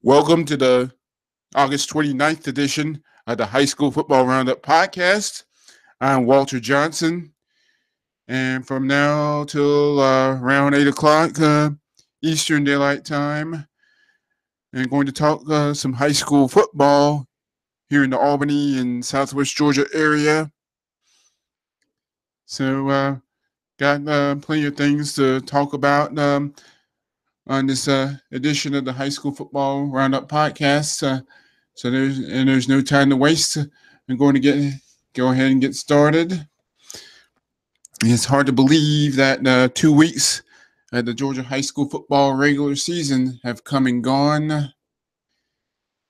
Welcome to the August 29th edition of the High School Football Roundup podcast. I'm Walter Johnson, and from now till around 8 o'clock Eastern Daylight Time, I'm going to talk some high school football here in the Albany and Southwest Georgia area. So, got plenty of things to talk about on this edition of the High School Football Roundup podcast. So there's no time to waste. I'm going to go ahead and get started. It's hard to believe that 2 weeks of the Georgia high school football regular season have come and gone.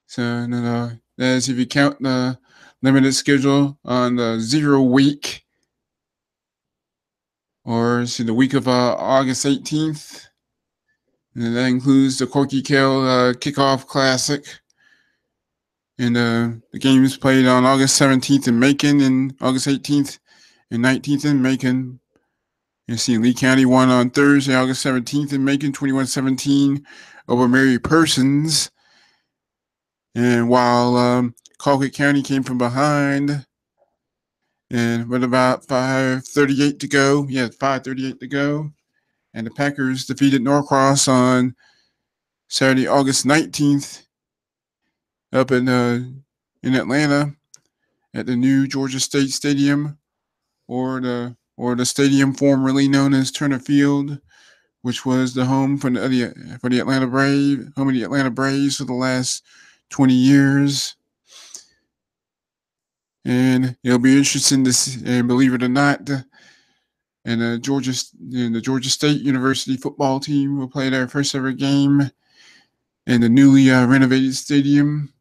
So that's if you count the limited schedule on the 0 week, or the week of August 18th. And that includes the Corky Kell Kickoff Classic. And the games played on August 17th in Macon and August 18th and 19th in Macon. You see Lee County won on Thursday, August 17th in Macon, 21-17 over Mary Persons. And while Colquitt County came from behind, and with about 5:38 to go, 5:38 to go, and the Packers defeated Norcross on Saturday, August 19th, up in Atlanta at the new Georgia State Stadium, or the stadium formerly known as Turner Field, which was the home for the Atlanta Braves for the last 20 years. And it'll be interesting to see, and believe it or not, and the Georgia State University football team will play their first ever game in the newly renovated stadium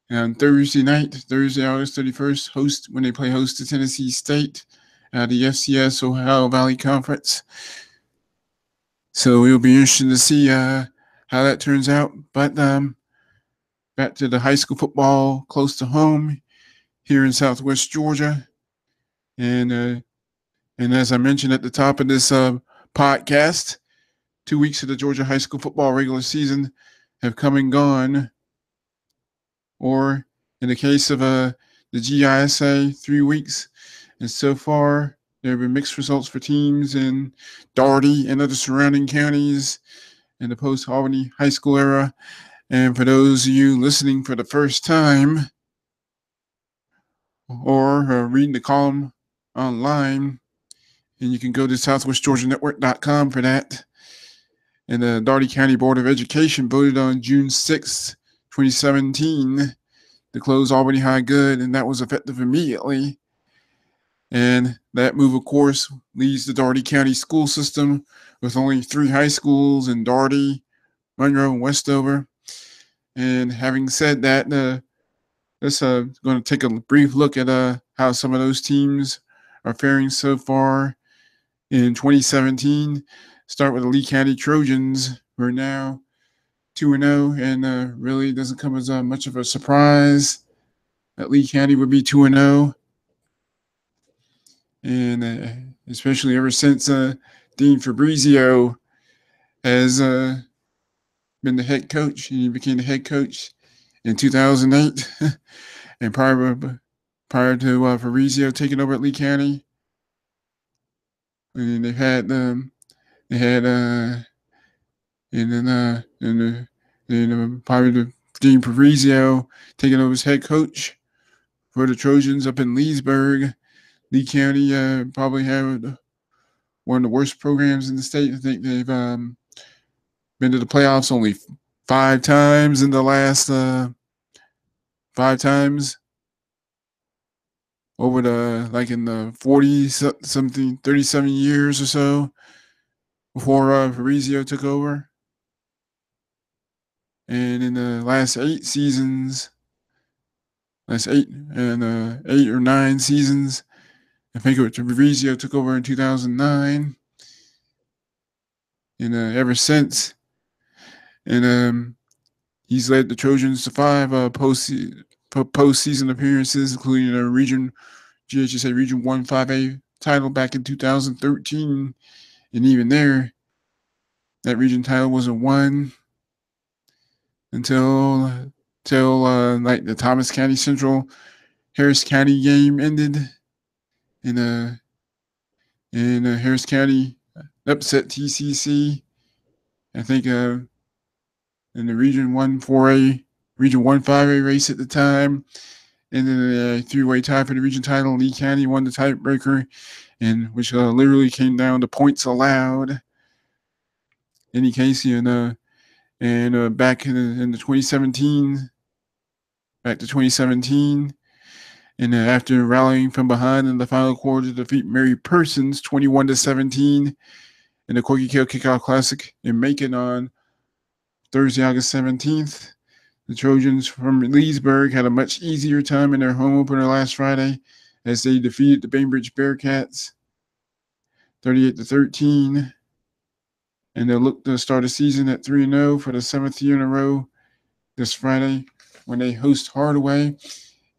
on Thursday night, August 31st, when they play host to Tennessee State, the FCS Ohio Valley Conference. So it'll be interesting to see how that turns out. But back to the high school football close to home here in Southwest Georgia, and as I mentioned at the top of this podcast, 2 weeks of the Georgia high school football regular season have come and gone. Or in the case of the GISA, 3 weeks. And so far, there have been mixed results for teams in Dougherty and other surrounding counties in the post-Albany high school era. And for those of you listening for the first time, or reading the column online, and you can go to southwestgeorgianetwork.com for that. And the Dougherty County Board of Education voted on June 6th, 2017 to close Albany High Good, and that was effective immediately. And that move, of course, leaves the Dougherty County school system with only 3 high schools in Dougherty, Monroe, and Westover. And having said that, let's going to take a brief look at how some of those teams are faring so far in 2017. Start with the Lee County Trojans, who are now 2-0, and really doesn't come as much of a surprise that Lee County would be 2-0. And especially ever since Dean Fabrizio has been the head coach. He became the head coach in 2008. And prior to Fabrizio taking over at Lee County, and they had probably the Dean Fabrizio taking over as head coach for the Trojans up in Leesburg. Lee County probably have one of the worst programs in the state. I think they've been to the playoffs only 5 times in the last 5 times over in the 37 years or so before Fabrizio took over. And in the last 8 or 9 seasons, I think Fabrizio took over in 2009, and ever since, and he's led the Trojans to 5 postseason appearances, including a GHSA Region 1 5A title back in 2013, and even there, that region title wasn't won. until like the Thomas County Central Harris County game ended, and Harris County upset TCC. I think in the Region 4A, Region 5A race at the time. And then a three-way tie for the region title. Lee County won the tiebreaker, and which literally came down to points allowed. In any case, back in the 2017, back to 2017, and after rallying from behind in the final quarter to defeat Mary Persons 21-17 in the Corky Kill Kickoff Classic in Macon on Thursday, August 17th. The Trojans from Leesburg had a much easier time in their home opener last Friday as they defeated the Bainbridge Bearcats 38-13. And they'll look to start the season at 3-0 for the 7th year in a row this Friday when they host Hardaway.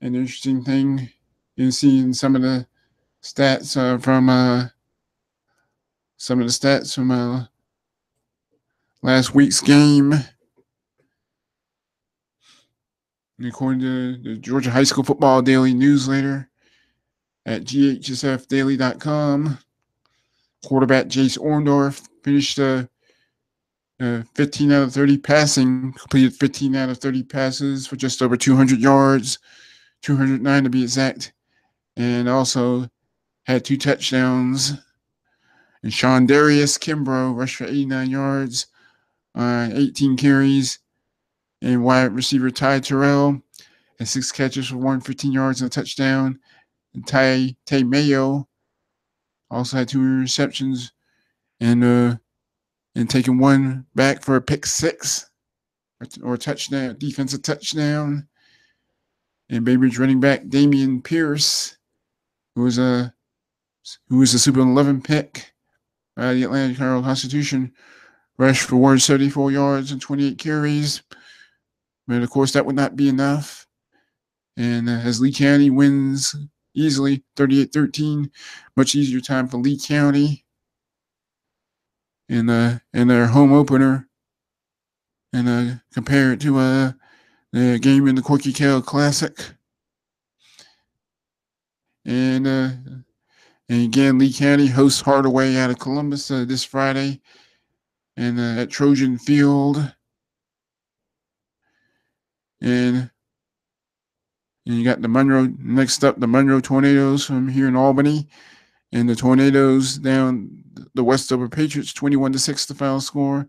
An interesting thing is seeing some of the stats from last week's game. And according to the Georgia High School Football Daily Newsletter at ghsfdaily.com, quarterback Jace Orndorff finished 15 out of 30 passing, completed 15 out of 30 passes for just over 200 yards, 209 to be exact, and also had 2 touchdowns. And Sean Darius Kimbrough rushed for 89 yards on 18 carries. And wide receiver Ty Terrell had 6 catches for 115 yards and a touchdown. And Tay Mayo also had 2 receptions and taking one back for a pick 6 or touchdown, defensive touchdown. And Bainbridge running back Damian Pierce, who was a Super 11 pick by the Atlanta Constitution, rushed for 174 yards and 28 carries. But of course, that would not be enough. And as Lee County wins easily, 38-13, much easier time for Lee County in their home opener, and compare it to the game in the Corky Kell Classic. And again, Lee County hosts Hardaway out of Columbus this Friday, and at Trojan Field. And you got the Monroe, next up, the Monroe Tornadoes from here in Albany. And the Tornadoes down the Westover Patriots 21-6 the final score.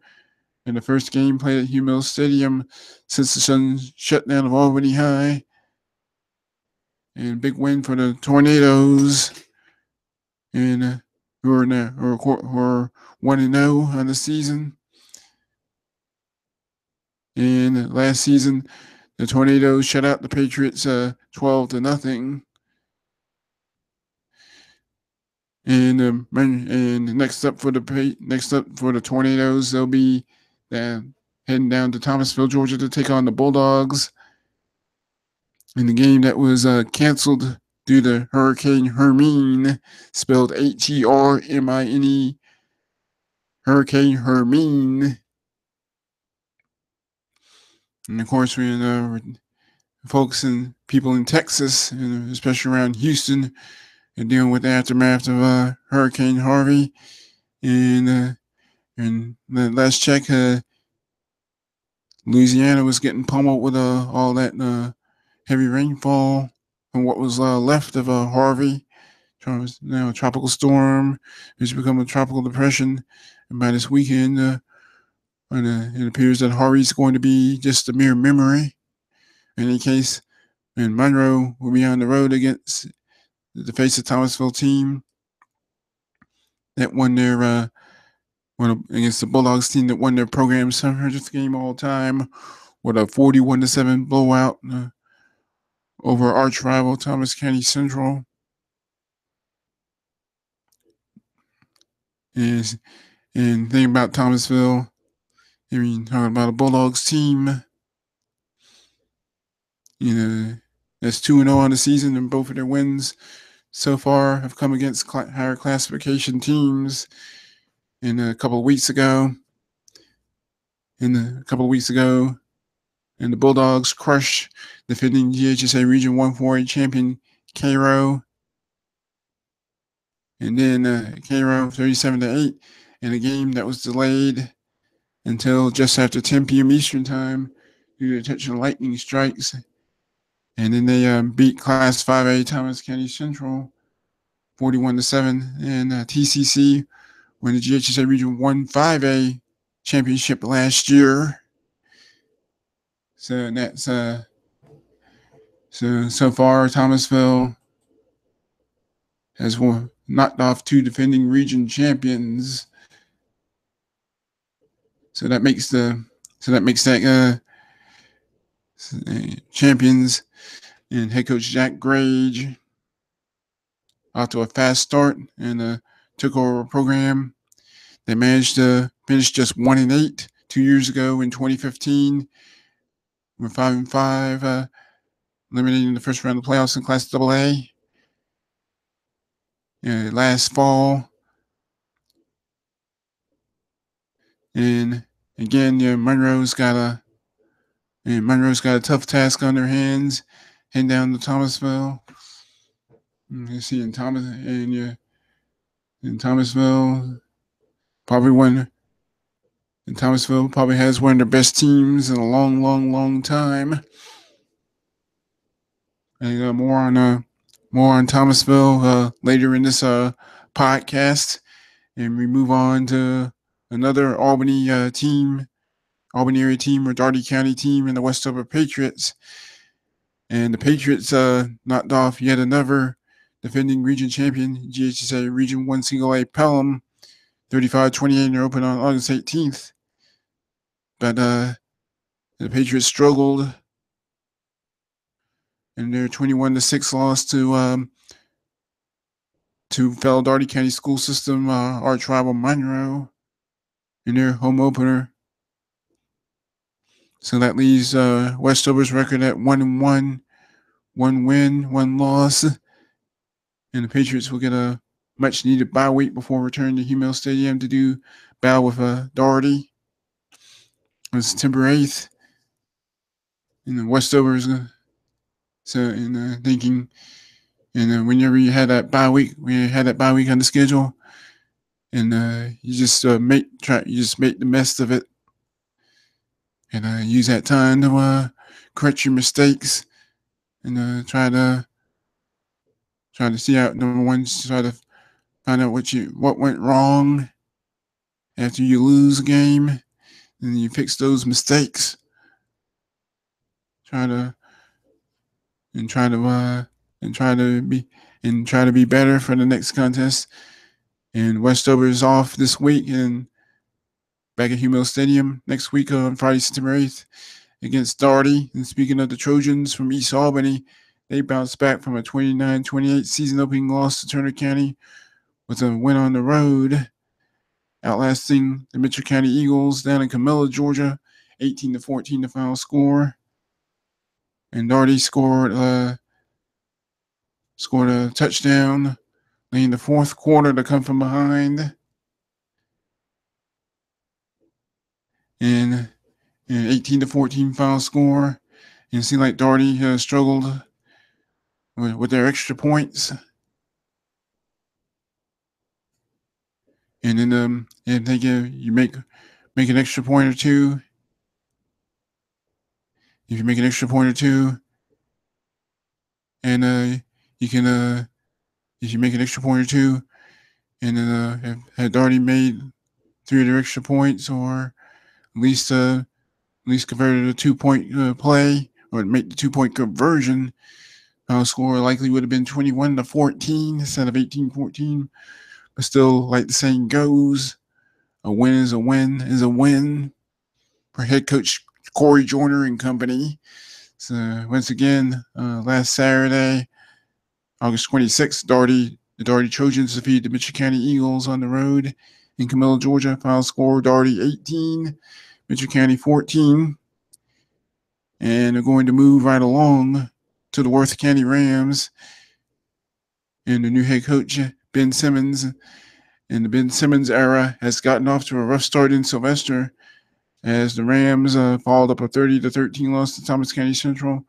And the first game played at Hugh Mills Stadium since the sudden shutdown of Albany High. And big win for the Tornadoes. And who are 1-0 on the season. And last season, the Tornadoes shut out the Patriots 12-0. And next up for the Tornadoes, they'll be heading down to Thomasville, Georgia, to take on the Bulldogs in the game that was canceled due to Hurricane Hermine, spelled Hermine, Hurricane Hermine. And of course, we're focusing people in Texas, and especially around Houston, and dealing with the aftermath of Hurricane Harvey. And the last check, Louisiana was getting pummeled with all that heavy rainfall and what was left of Harvey. Now a tropical storm, it's become a tropical depression. And by this weekend, it appears that Harvey's going to be just a mere memory. In any case, and Monroe will be on the road against the face of Thomasville team that won their against the Bulldogs team that won their program's 700th game all time with a 41-7 blowout over arch rival Thomas County Central. And thinking about Thomasville, I mean, talking about a Bulldogs team, that's 2-0 on the season, and both of their wins so far have come against higher classification teams. And a couple of weeks ago, And the Bulldogs crushed defending GHSA Region 1-4A champion Cairo. And then Cairo 37-8 in a game that was delayed until just after 10 p.m. Eastern time due to intentional lightning strikes. And then they beat Class 5A Thomas County Central 41-7. And TCC won the GHSA Region 1-5A championship last year. So that's so far Thomasville has knocked off 2 defending region champions. So that makes that champions and head coach Jack Grage off to a fast start and took over a program. They managed to finish just 1-8 2 years ago in 2015. We're 5-5, eliminating the first round of the playoffs in Class AA. Last fall. And again, Monroe's got a tough task on their hands, heading down to Thomasville. You see in Thomasville probably has one of their best teams in a long time. And more on Thomasville later in this podcast, and we move on to another Albany area team, or Dougherty County team in the Westover Patriots. And the Patriots knocked off yet another defending region champion, GHSA Region 1 Single-A Pelham, 35-28 in their open on August 18th. But the Patriots struggled in their 21-6 loss to fellow Dougherty County school system arch rival Monroe in their home opener. So that leaves Westover's record at 1-1, 1 win, 1 loss. And the Patriots will get a much-needed bye week before returning to Humel Stadium to do battle with Dougherty on September 8th. And the Westover's thinking, and whenever you had that bye week, on the schedule, and you just make the best of it, and use that time to correct your mistakes, and try to see out number one, try to find out what went wrong after you lose a game, and you fix those mistakes. Try to be better for the next contest. And Westover is off this week and back at Humel Stadium next week on Friday, September 8th against Dougherty. And speaking of the Trojans from East Albany, they bounced back from a 29-28 season opening loss to Turner County with a win on the road, outlasting the Mitchell County Eagles down in Camilla, Georgia, 18-14 the final score. And Dougherty scored a touchdown late in the fourth quarter to come from behind. And an 18-14 final score. And it seemed like Dougherty struggled with their extra points. And then if they you make an extra point or two. If you make an extra point or two, and you can if you make an extra point or two, and then had Dougherty made 3 of their extra points, or at least converted a 2-point play, or make the 2-point conversion, score likely would have been 21-14 instead of 18-14. But still, like the saying goes, a win is a win for head coach Corey Joyner and company. So once again, last Saturday, August 26th, the Dougherty Trojans defeated the Mitchell County Eagles on the road in Camilla, Georgia. Final score, Dougherty 18, Mitchell County 14. And they're going to move right along to the Worth County Rams and the new head coach, Ben Simmons. And the Ben Simmons era has gotten off to a rough start in Sylvester as the Rams followed up a 30-13 loss to Thomas County Central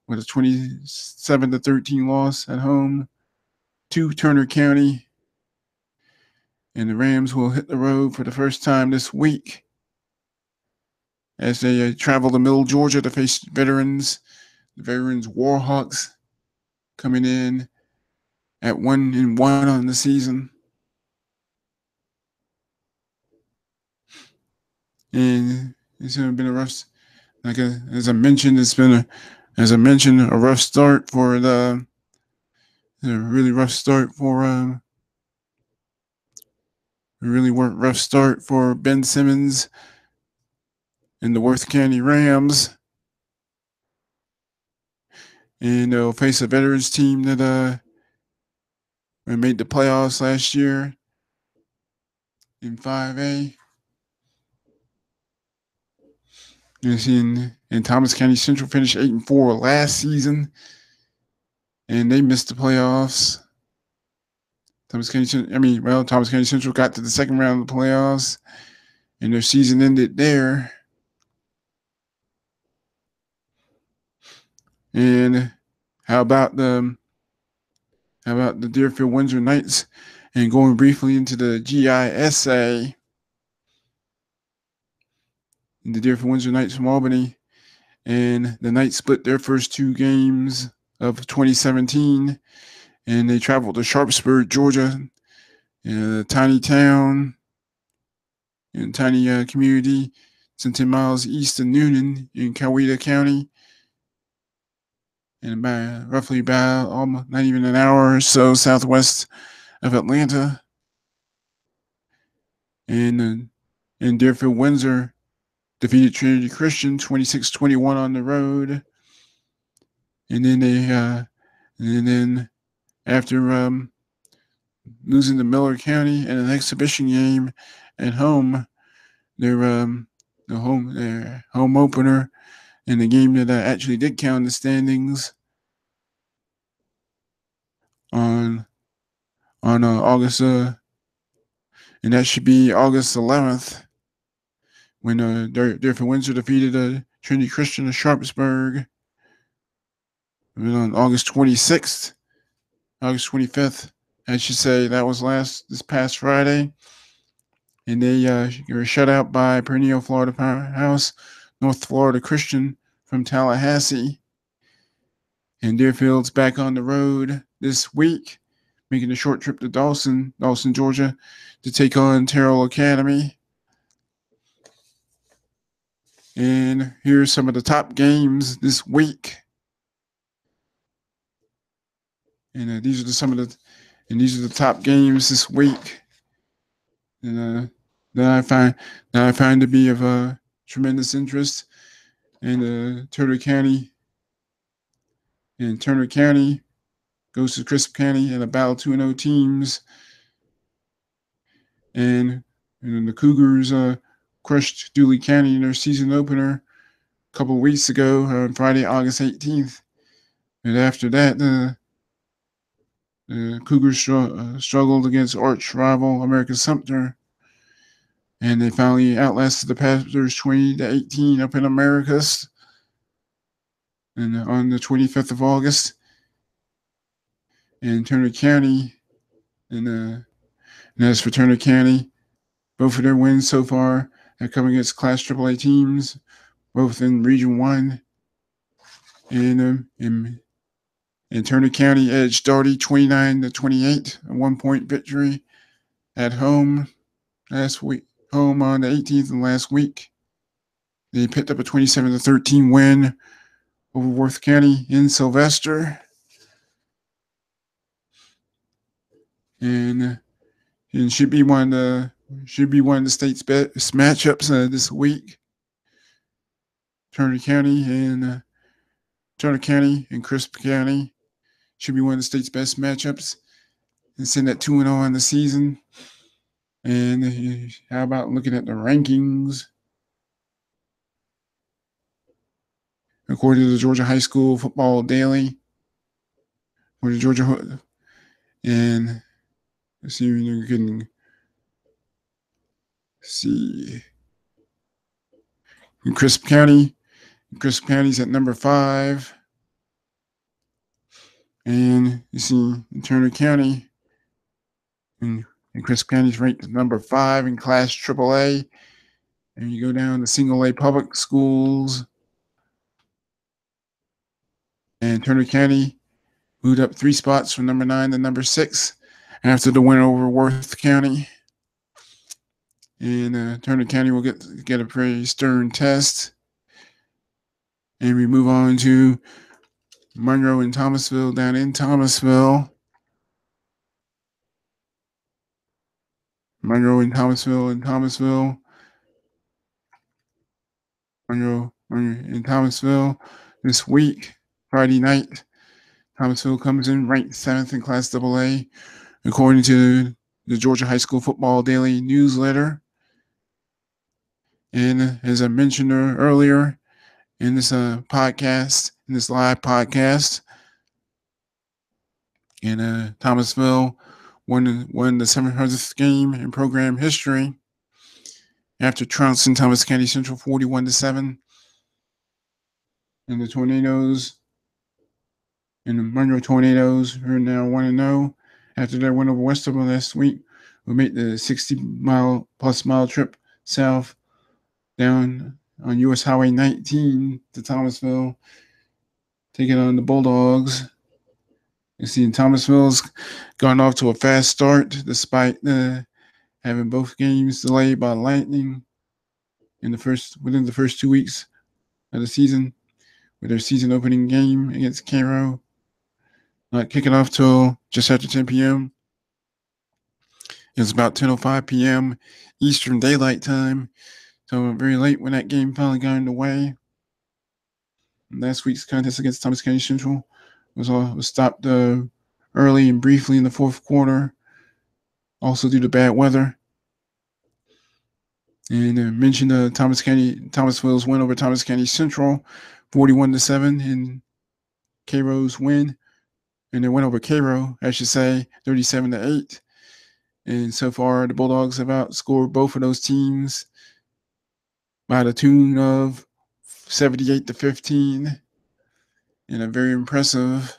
with a 27-13 loss at home to Turner County. And the Rams will hit the road for the first time this week as they travel to Middle Georgia to face veterans. The Veterans Warhawks coming in at 1-1 on the season. And it's been a rough, as I mentioned, a rough start for a really rough start for rough start for Ben Simmons and the Worth County Rams. And they'll face a veterans team that made the playoffs last year in 5A. And Thomas County Central finished 8-4 last season, and they missed the playoffs. Thomas County Central got to the second round of the playoffs, and their season ended there. And how about the Deerfield Windsor Knights? And going briefly into the GISA, the Deerfield Windsor Knights from Albany, and the Knights split their first two games of 2017, and they traveled to Sharpsburg, Georgia, a tiny town and tiny community, 10 miles east of Noonan in Coweta County, and roughly almost not even an hour or so southwest of Atlanta. And Deerfield Windsor defeated Trinity Christian 26-21 on the road. And then after losing to Miller County in an exhibition game at home, their home opener in the game that actually did count in the standings on August and that should be August 11th when Deerfield Windsor defeated Trinity Christian of Sharpsburg. And then on August 25th, I should say, that was this past Friday, and they were shut out by perennial Florida powerhouse North Florida Christian from Tallahassee. And Deerfield's back on the road this week, making a short trip to Dawson, Georgia, to take on Terrell Academy. And here's some of the top games this week. And these are the top games this week. And that I find to be of tremendous interest. And Turner County goes to Crisp County in a battle 2-0 teams. And the Cougars crushed Dooley County in their season opener a couple of weeks ago on Friday, August 18th. And after that, the Cougars struggled against arch rival American Sumter. And they finally outlasted the Panthers 20-18 up in Americus. And on the 25th of August, in Turner County, and as for Turner County, both of their wins so far have come against Class AAA teams, both in Region 1. And Turner County edged Dougherty 29-28, a 1-point victory at home last week. Home on the 18th and last week. They picked up a 27-13 win over Worth County in Sylvester. And should be one of the state's best matchups this week. Turner County and Crisp County should be one of the state's best matchups, and send that 2-0 on the season. And how about looking at the rankings? According to the Georgia High School Football Daily, or the Georgia, and let's see if you can see. in Crisp County. Crisp County's at number 5. And you see in Turner County, and Crisp County's ranked number 5 in Class AAA. And you go down to single A public schools. And Turner County moved up 3 spots from number 9 to number 6 after the win over Worth County. And Turner County will get a pretty stern test. And we move on to Monroe and Thomasville down in Thomasville. Monroe and Thomasville Monroe in Thomasville this week, Friday night. Thomasville comes in ranked 7th in Class AA, according to the Georgia High School Football Daily Newsletter. And as I mentioned earlier in this podcast, in this live podcast, and Thomasville won the 700th game in program history after trouncing Thomas County Central 41-7. And the Tornadoes and the Monroe Tornadoes are now 1-0 after their win over Westover last week. Will make the 60-mile trip south down on US Highway 19 to Thomasville, taking on the Bulldogs. You see, Thomasville's gone off to a fast start despite having both games delayed by lightning within the first 2 weeks of the season, with their season opening game against Cairo not kicking off till just after 10 p.m. It's about 10:05 p.m. Eastern Daylight Time, so very late when that game finally got underway. Last week's contest against Thomas County Central was stopped early and briefly in the fourth quarter, also due to bad weather. And mentioned Thomasville's win over Thomas County Central, 41-7, in Cairo's win, and their win over Cairo, I should say, 37-8. And so far, the Bulldogs have outscored both of those teams by the tune of 78-15, and a very impressive.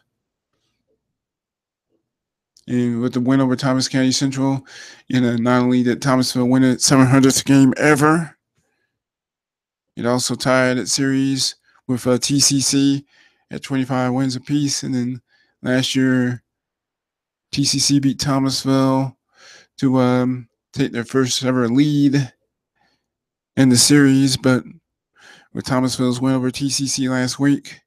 And with the win over Thomas County Central, not only did Thomasville win its 700th game ever, it also tied its series with TCC at 25 wins apiece. And then last year, TCC beat Thomasville to take their first ever lead in the series. But with Thomasville's win over TCC last week,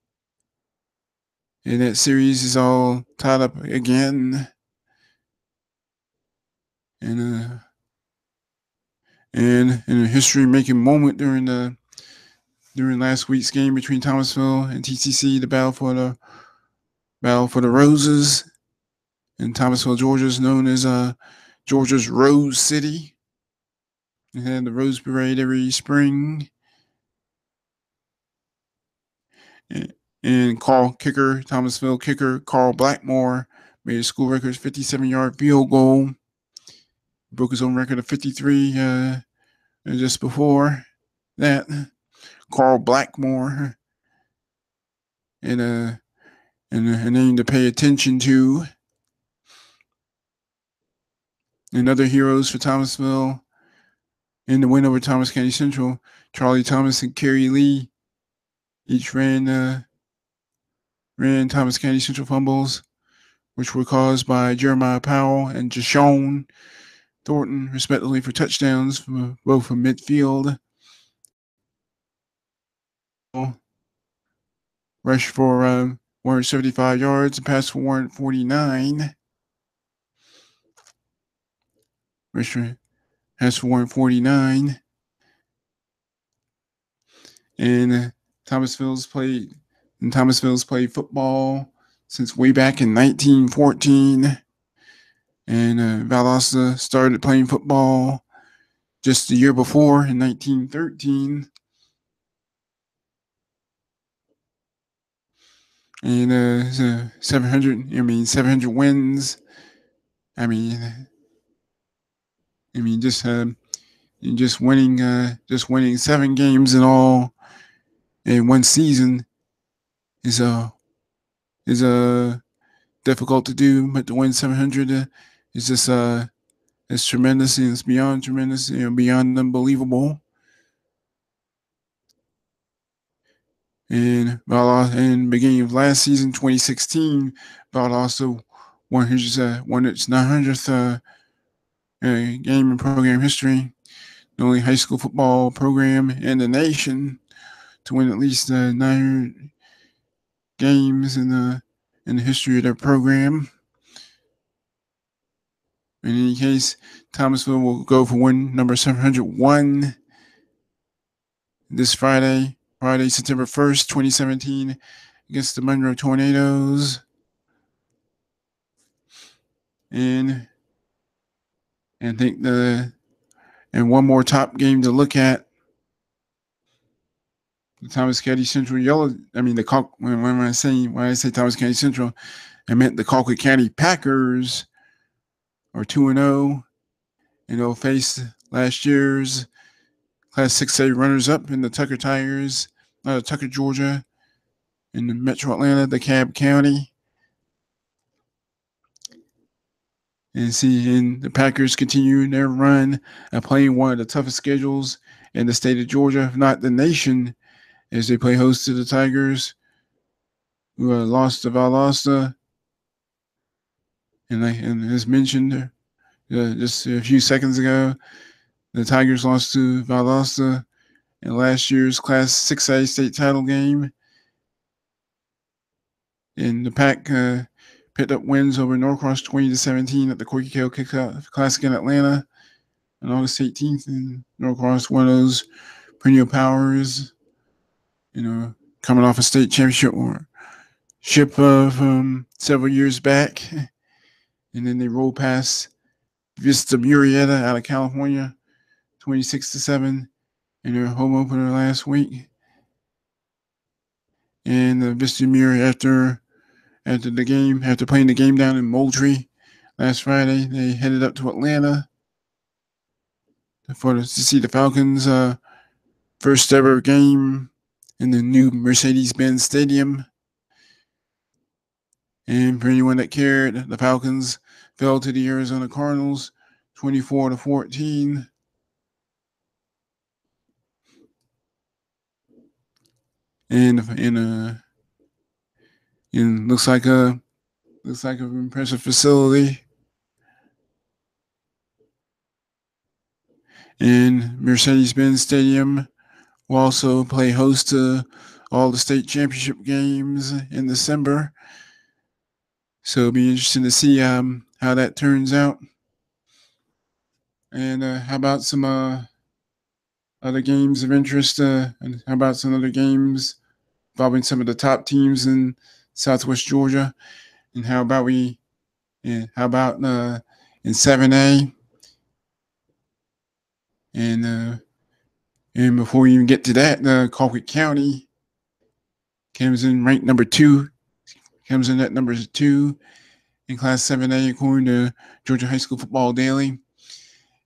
and that series is all tied up again. And in a history-making moment during last week's game between Thomasville and TCC, the battle for the Roses, and Thomasville, Georgia is known as Georgia's Rose City. They had the Rose Parade every spring. And Thomasville kicker Carl Blackmore made a school record 57-yard field goal. Broke his own record of 53 just before that. Carl Blackmore, and a name to pay attention to. And other heroes for Thomasville in the win over Thomas County Central, Charlie Thomas and Kerry Lee each ran Thomas County Central fumbles, which were caused by Jeremiah Powell and Jashawn Thornton, respectively, for touchdowns both from midfield. Rush for 175 yards, and pass for 149. Rush pass for 149. And Thomasville's played football since way back in 1914. And Valdosta started playing football just the year before in 1913. And 700 wins. and just winning 7 games in all in one season is difficult to do, but to win 700 is just it's tremendous, and it's beyond tremendous, beyond unbelievable. And in the beginning of last season, 2016, Val also won its 900th game in program history, the only high school football program in the nation to win at least 900 games in the history of their program. In any case, Thomasville will go for win number 701 this Friday, September 1st, 2017, against the Monroe Tornadoes. And one more top game to look at. The Thomas County Central when I say Thomas County Central, I meant the Colquitt County Packers are 2-0, and they'll face last year's Class 6A runners-up in the Tucker Tigers, Tucker, Georgia, in the Metro Atlanta, DeKalb County. And the Packers continue their run of playing one of the toughest schedules in the state of Georgia, if not the nation, as they play host to the Tigers, who lost to Valdosta. And as mentioned just a few seconds ago, the Tigers lost to Valdosta in last year's Class 6A state title game. And the Pack picked up wins over Norcross 20-17 at the Corky Kell Kickoff Classic in Atlanta on August 18th. And Norcross, one of those perennial powers, coming off a state championship of several years back. And then they rolled past Vista Murrieta out of California, 26-7 in their home opener last week. And Vista Murrieta, after playing the game down in Moultrie last Friday, they headed up to Atlanta to see the Falcons' first ever game in the new Mercedes-Benz Stadium. And for anyone that cared, the Falcons fell to the Arizona Cardinals 24-14. And looks like an impressive facility. And Mercedes-Benz Stadium will also play host to all the state championship games in December. So it'll be interesting to see how that turns out. And how about some other games of interest? And how about some other games involving some of the top teams in Southwest Georgia? And how about in 7A? And before we even get to that, Colquitt County comes in at number 2 in Class 7A according to Georgia High School Football Daily.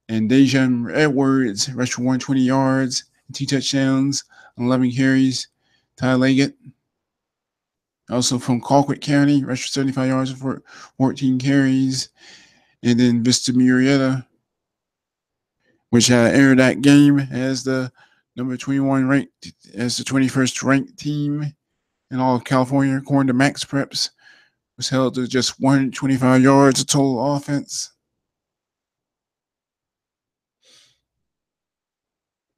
And Dejan Edwards rushed for 120 yards and 2 touchdowns on 11 carries. Ty Leggett, also from Colquitt County, rushed for 75 yards for 14 carries. And then Vista Murrieta, which entered that game as the number 21 ranked, as the 21st ranked team in all of California, according to Max Preps, was held to just 125 yards of total offense.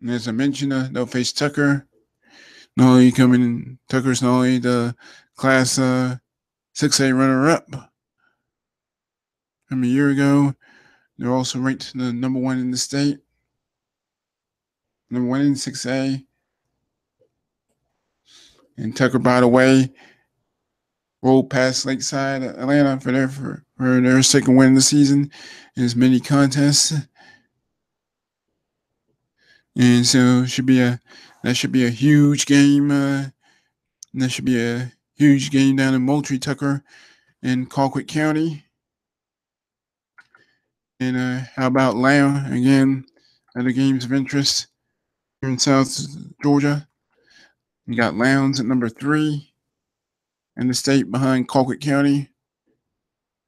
And as I mentioned, they'll face Tucker. Tucker's not only the Class 6A runner-up from a year ago, they're also ranked the number 1 in the state, number 1 in 6A. And Tucker, by the way, rolled past Lakeside Atlanta for their second win of the season in as many contests. And so that should be a huge game. That should be a huge game down in Moultrie, Tucker, in Colquitt County. And how about Lamb again? Other games of interest here in South Georgia. You got Lowndes at number 3 in the state behind Colquitt County,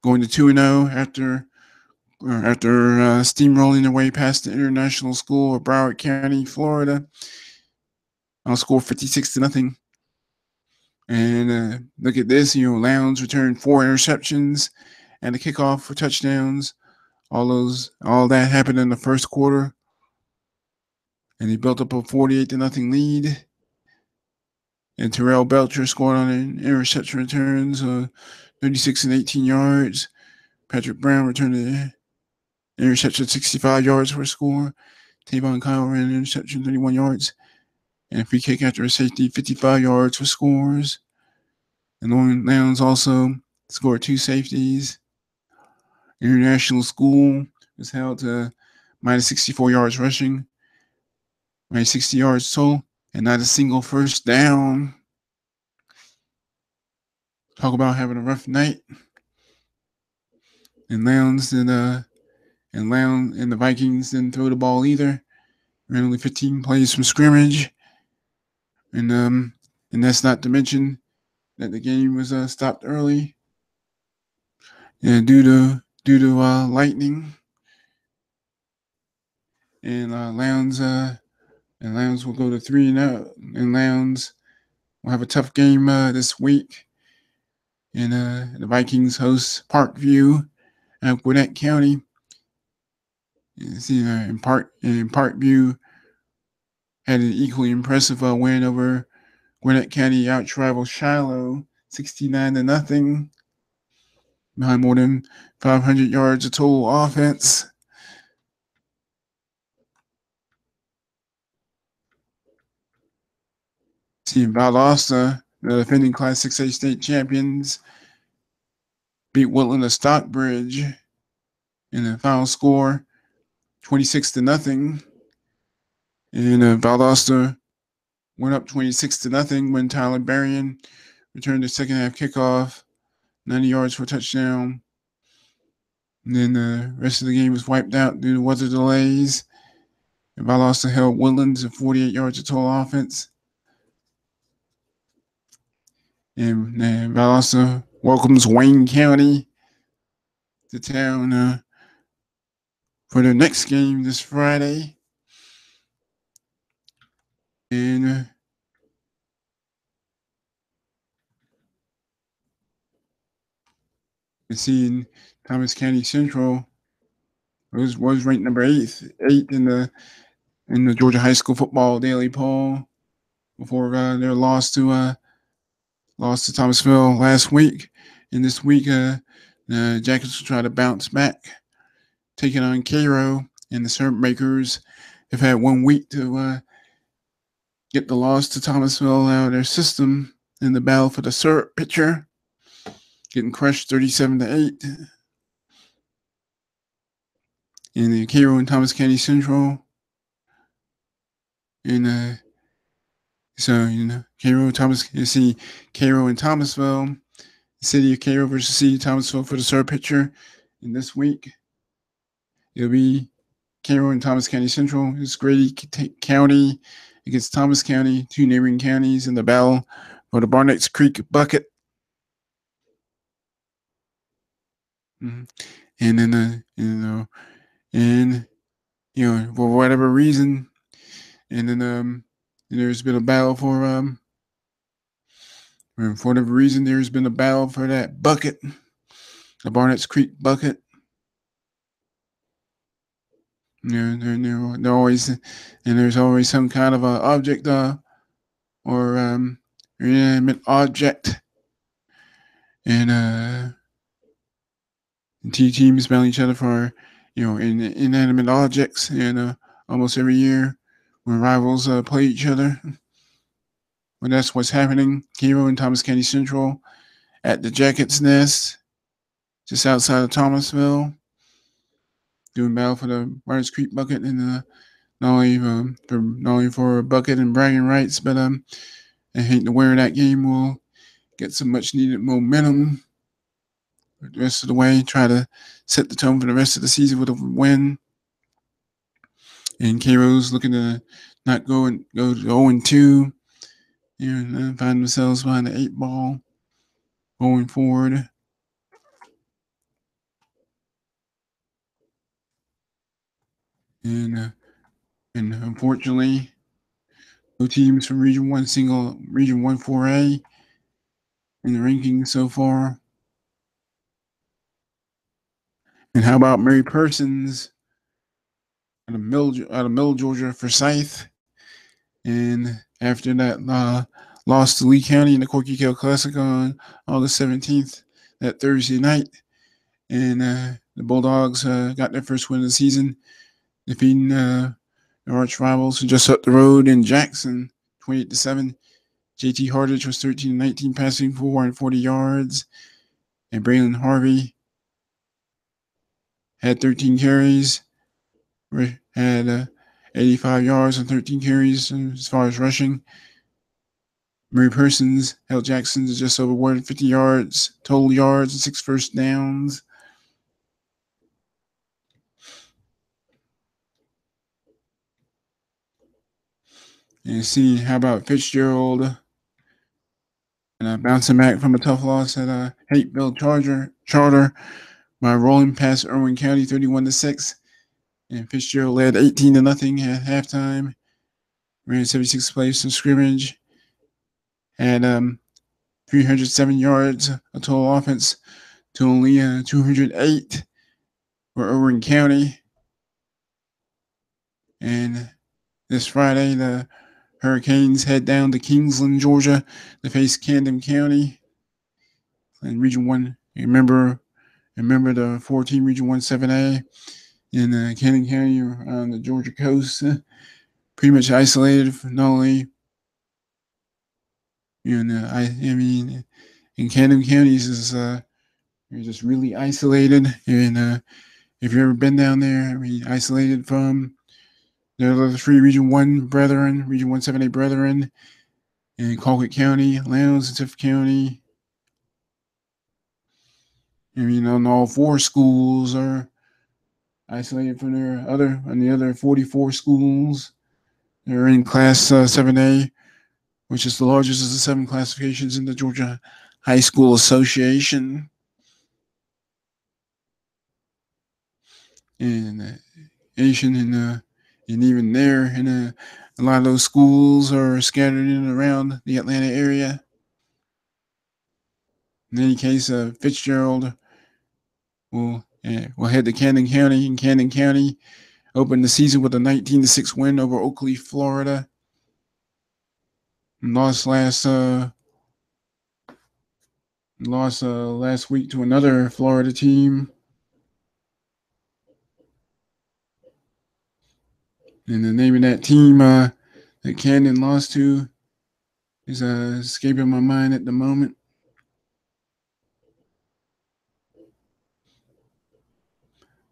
going to 2-0 after steamrolling their way past the International School of Broward County, Florida. I'll score 56-0. And look at this, Lowndes returned 4 interceptions and a kickoff for touchdowns. All that happened in the first quarter. And he built up a 48-0 lead. And Terrell Belcher scored on an interception returns, 36 and 18 yards. Patrick Brown returned an interception, 65 yards for a score. Tavon Kyle ran an interception, 31 yards. And a free kick after a safety, 55 yards for scores. And Lauren Lowndes also scored 2 safeties. International School was held to minus 64 yards rushing, minus 60 yards total, and not a single first down. Talk about having a rough night. And Lowndes and the Vikings didn't throw the ball either. Ran only 15 plays from scrimmage. And that's not to mention that the game was stopped early. And due to lightning. And Lowndes will go to 3-0. And Lowndes will have a tough game this week. And the Vikings host Parkview at Gwinnett County. In Parkview had an equally impressive win over Gwinnett County, out-rival Shiloh 69-0. Behind more than 500 yards of total offense. Valdosta, the defending Class 6A state champions, beat Woodland of Stockbridge in the final score, 26-0. And Valdosta went up 26-0 when Tyler Berrien returned the second half kickoff, 90 yards for a touchdown. And then the rest of the game was wiped out due to weather delays. And Valdosta held Woodland to 48 yards of total offense. And Valdosta welcomes Wayne County to town for their next game this Friday. And in Thomas County Central was ranked number 8 in the Georgia High School Football Daily Poll before their loss to Thomasville last week. And this week, the Jackets will try to bounce back, taking on Cairo, and the Syrup Makers have had 1 week to get the loss to Thomasville out of their system in the battle for the syrup pitcher, getting crushed 37-8. In the Cairo and Thomas County Central. And Cairo and Thomasville, the city of Cairo versus the city of Thomasville for the syrup pitcher. And this week, it'll be Cairo and Thomas County Central. It's Grady County against Thomas County, 2 neighboring counties in the battle for the Barnett's Creek bucket. Mm-hmm. And then, for whatever reason, and then there's been a battle for whatever reason, there's been a battle for that bucket, the Barnett's Creek bucket. They're always, and there's always some kind of a object or inanimate object, and two teams battle each other for inanimate objects, and almost every year when rivals play each other. Well, that's what's happening. Cairo and Thomas County Central at the Jackets Nest, just outside of Thomasville, doing battle for the Barnett's Creek bucket, and not only for a bucket and bragging rights, but I think the winner of that game will get some much needed momentum for the rest of the way, try to set the tone for the rest of the season with a win. And K-Rose looking to not go to 0-2. And find themselves behind the 8 ball going forward. And unfortunately, no teams from Region 1 4A in the rankings so far. And how about Mary Persons out of Middle Georgia, Forsyth? And after that lost to Lee County in the Corky Kell Classic on August 17th, that Thursday night. And the Bulldogs got their first win of the season, defeating their arch rivals just up the road in Jackson, 28-7. JT Hardage was 13-19, passing for 440 yards. And Braylon Harvey had 13 carries, had 85 yards and 13 carries as far as rushing. Mary Persons held Jackson to just over 150 yards, total yards, and 6 first downs. And see, how about Fitzgerald? And bouncing back from a tough loss at Hateville Charter by rolling past Irwin County 31-6. And Fitzgerald led 18-0 at halftime. Ran 76 plays in scrimmage. Had 307 yards of total offense to only 208 for Irwin County. And this Friday, the Hurricanes head down to Kingsland, Georgia to face Camden County. And Region 1, remember the 14 Region 1 7A in Camden County on the Georgia coast. Pretty much isolated, not only in Camden County is you're just really isolated. And if you've ever been down there, isolated from the other 3 Region 1 brethren, Region 1 7A brethren in Colquitt County, Lowndes, and Tift County. And all 4 schools are isolated from the other 44 schools. They're in Class 7A, which is the largest of the 7 classifications in the Georgia High School Association. And Asian and even there, and a lot of those schools are scattered in and around the Atlanta area. In any case, Fitzgerald will head to Camden County, and Camden County opened the season with a 19-6 win over Oakley, Florida. And lost last week to another Florida team. And the name of that team that Camden lost to is escaping my mind at the moment.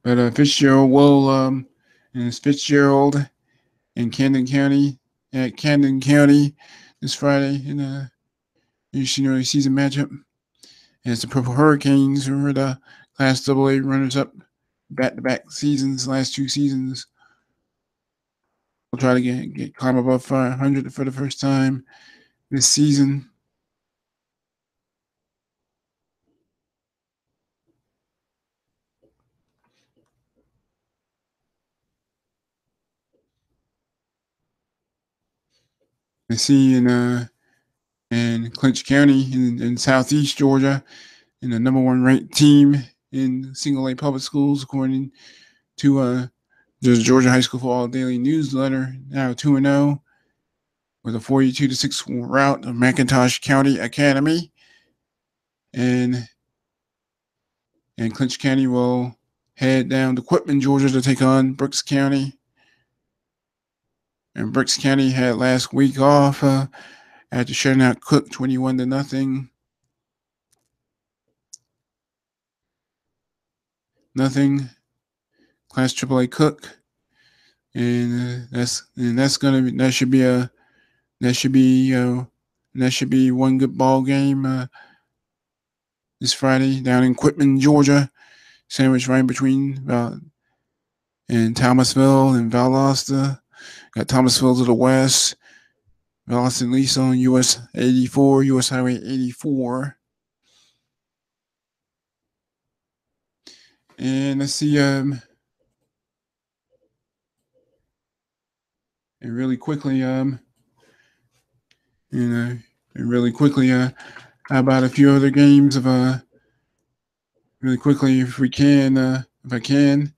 But Fitzgerald will it's Fitzgerald and Camden County at Camden County this Friday in a season matchup. As the Purple Hurricanes, who were the Class AA runners-up back-to-back seasons, last 2 seasons, will try to climb above 500 for the first time this season. I see in Clinch County in southeast Georgia, in the number 1 ranked team in single A public schools, according to the Georgia High School Football Daily Newsletter, now 2-0 with a 42-6 rout of McIntosh County Academy. And Clinch County will head down to Quitman, Georgia to take on Brooks County. And Brooks County had last week off after shutting out Cook 21-0. Class AAA Cook. And that should be one good ball game this Friday down in Quitman, Georgia, sandwiched right between and Thomasville and Valdosta. Got Thomasville to the west, Valdosta and Lisa on US 84, US Highway 84. And let's see, and really quickly, how about a few other games of really quickly, if I can,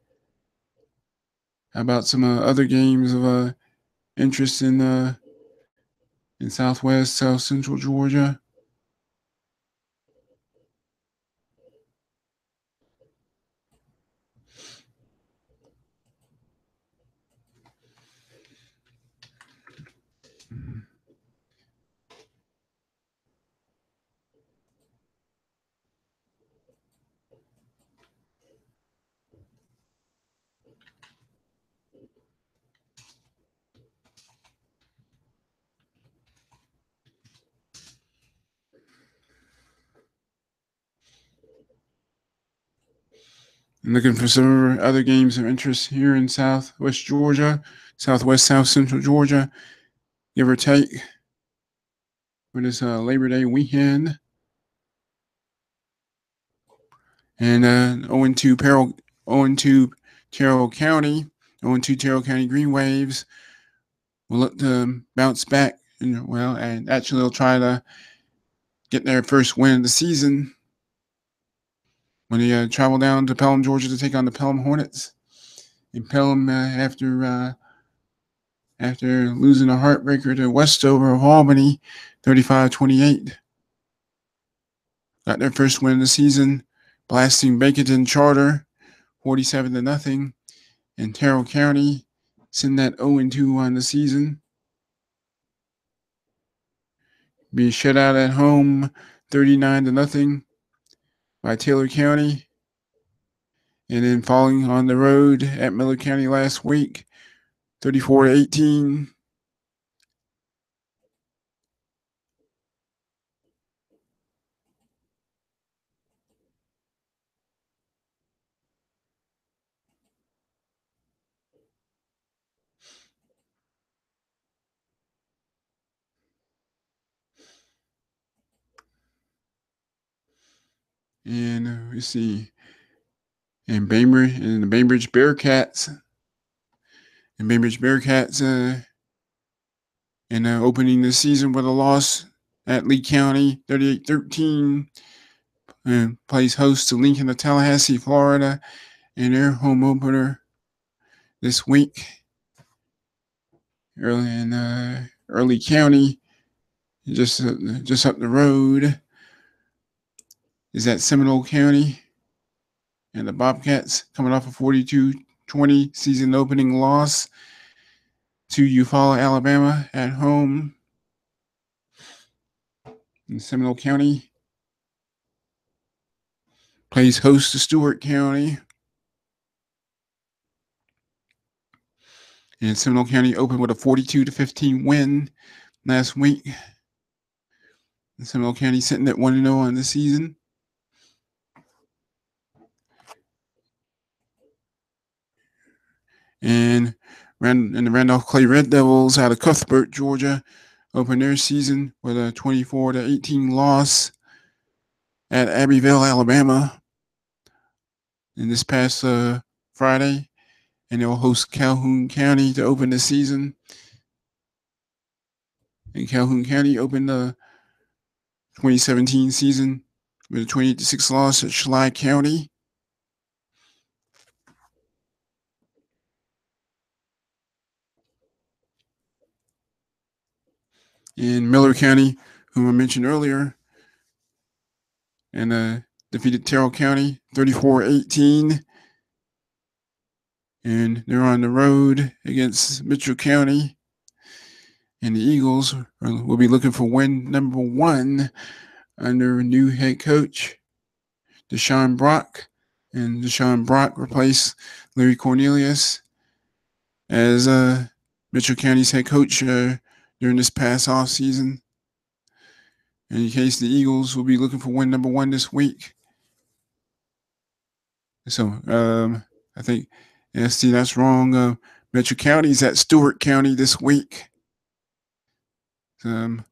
how about some other games of interest in Southwest, South Central Georgia. I'm looking for some other games of interest here in Southwest Georgia, Southwest, South Central Georgia, give or take, for this Labor Day weekend. And 0-2 Terrell County, 0-2 Terrell County Green Waves will look to bounce back. And actually they'll try to get their first win of the season when they travel down to Pelham, Georgia to take on the Pelham Hornets. In Pelham, after losing a heartbreaker to Westover of Albany, 35-28. Got their first win of the season, blasting Baconton Charter, 47-0. And Terrell County send that 0-2 on the season. Be shut out at home, 39-0 by Taylor County. And then falling on the road at Miller County last week, 34-18. And we see and the Bainbridge Bearcats. And Bainbridge Bearcats opening the season with a loss at Lee County, 38-13. And plays host to Lincoln of Tallahassee, Florida, in their home opener this week. Early County, just up the road, is at Seminole County. And the Bobcats coming off a 42-20 season opening loss to Eufaula, Alabama at home in Seminole County. Plays host to Stewart County. And Seminole County opened with a 42-15 win last week. And Seminole County sitting at 1-0 on the season. And the Randolph Clay Red Devils out of Cuthbert, Georgia, opened their season with a 24-18 loss at Abbeville, Alabama, in this past Friday. And they'll host Calhoun County to open the season. And Calhoun County opened the 2017 season with a 28-6 loss at Schley County. In Miller County, whom I mentioned earlier, and defeated Terrell County 34-18. And they're on the road against Mitchell County. And the Eagles will be looking for win number 1 under new head coach Deshaun Brock. And Deshaun Brock replaced Larry Cornelius as Mitchell County's head coach during this past off season. In case the Eagles will be looking for win number 1 this week. So I think Yeah, see, that's wrong. Metro County's at Stewart County this week. And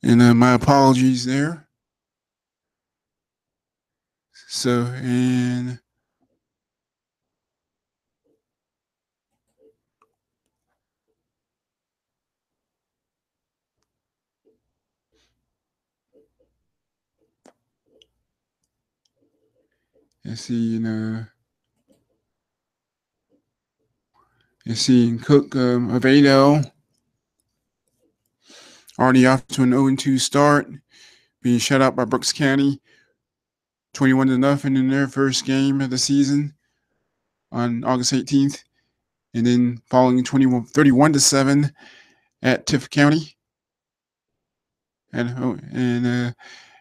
my apologies there. So, and let's see, let's see, Cook of Ado already off to an 0-2 start, being shut out by Brooks County, 21-0 in their first game of the season on August 18th, and then following 31-7 at Tiff County, and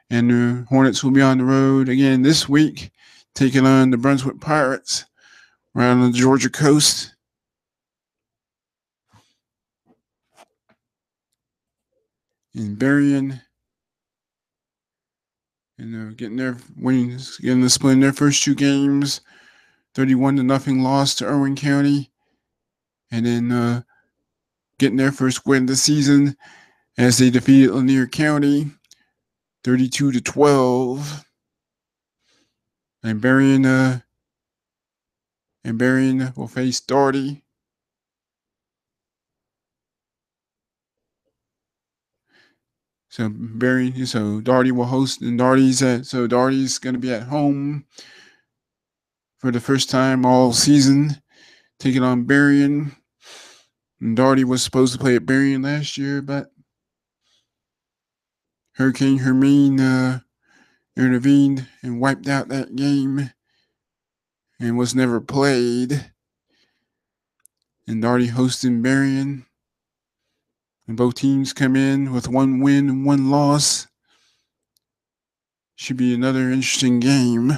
the Hornets will be on the road again this week, taking on the Brunswick Pirates around the Georgia coast. In Berrien, and getting their wins, getting the split in their first two games, 31-0 loss to Irwin County, and then getting their first win of the season as they defeated Lanier County, 32-12. And Berrien will face Dougherty. So Dougherty will host, and Dougherty's going to be at home for the first time all season, taking on Berrien. And Dougherty was supposed to play at Berrien last year, but Hurricane Hermine intervened and wiped out that game and was never played. And Dougherty hosting Berrien. And both teams come in with 1 win and 1 loss. Should be another interesting game.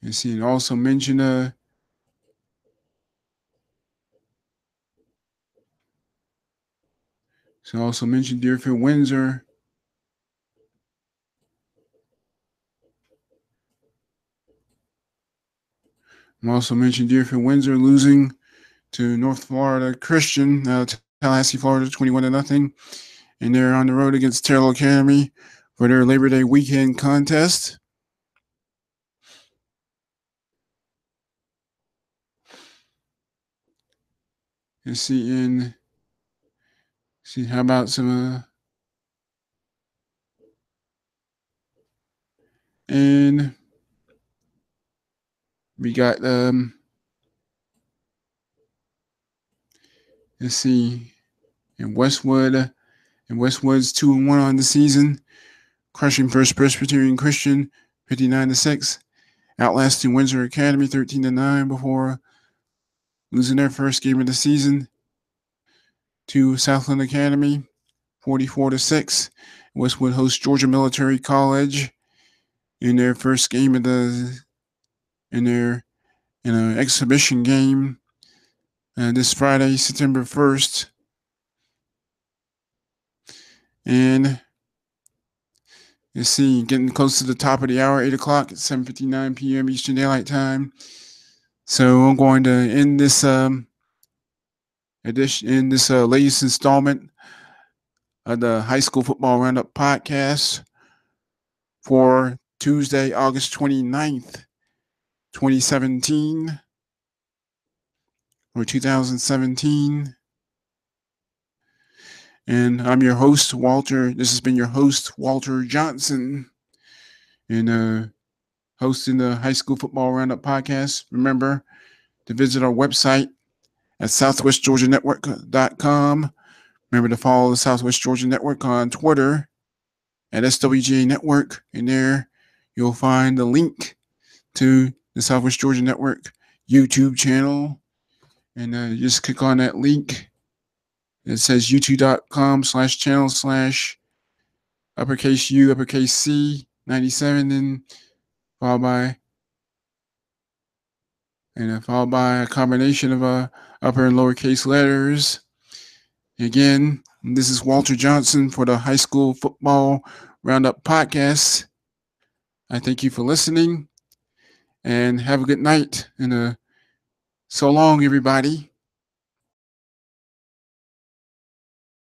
And see, and also mention Deerfield Windsor. Deerfield Windsor losing to North Florida Christian, Tallahassee, Florida, 21-0. And they're on the road against Terrell Academy for their Labor Day weekend contest. And see how about some and we got let's see, in Westwood's 2-1 on the season, crushing First Presbyterian Christian 59-6, outlasting Windsor Academy 13-9 before losing their first game of the season to Southland Academy 44-6. Westwood hosts Georgia Military College in their first game of in an exhibition game this Friday, September 1st. And let's see, getting close to the top of the hour, 8 o'clock at 7:59 p.m. Eastern Daylight Time. So I'm going to end this latest installment of the High School Football Roundup podcast for Tuesday, August 29th, 2017, or 2017. And I'm your host, Walter. This has been your host, Walter Johnson, and hosting the High School Football Roundup podcast. Remember to visit our website at southwestgeorgianetwork.com. Remember to follow the Southwest Georgia Network on Twitter at SWGA Network. And there you'll find the link to the Southwest Georgia Network YouTube channel. And just click on that link. It says youtube.com/channel/ U, uppercase C, 97, and followed by a combination of upper and lowercase letters. Again, this is Walter Johnson for the High School Football Roundup podcast. I thank you for listening, and have a good night. And so long, everybody.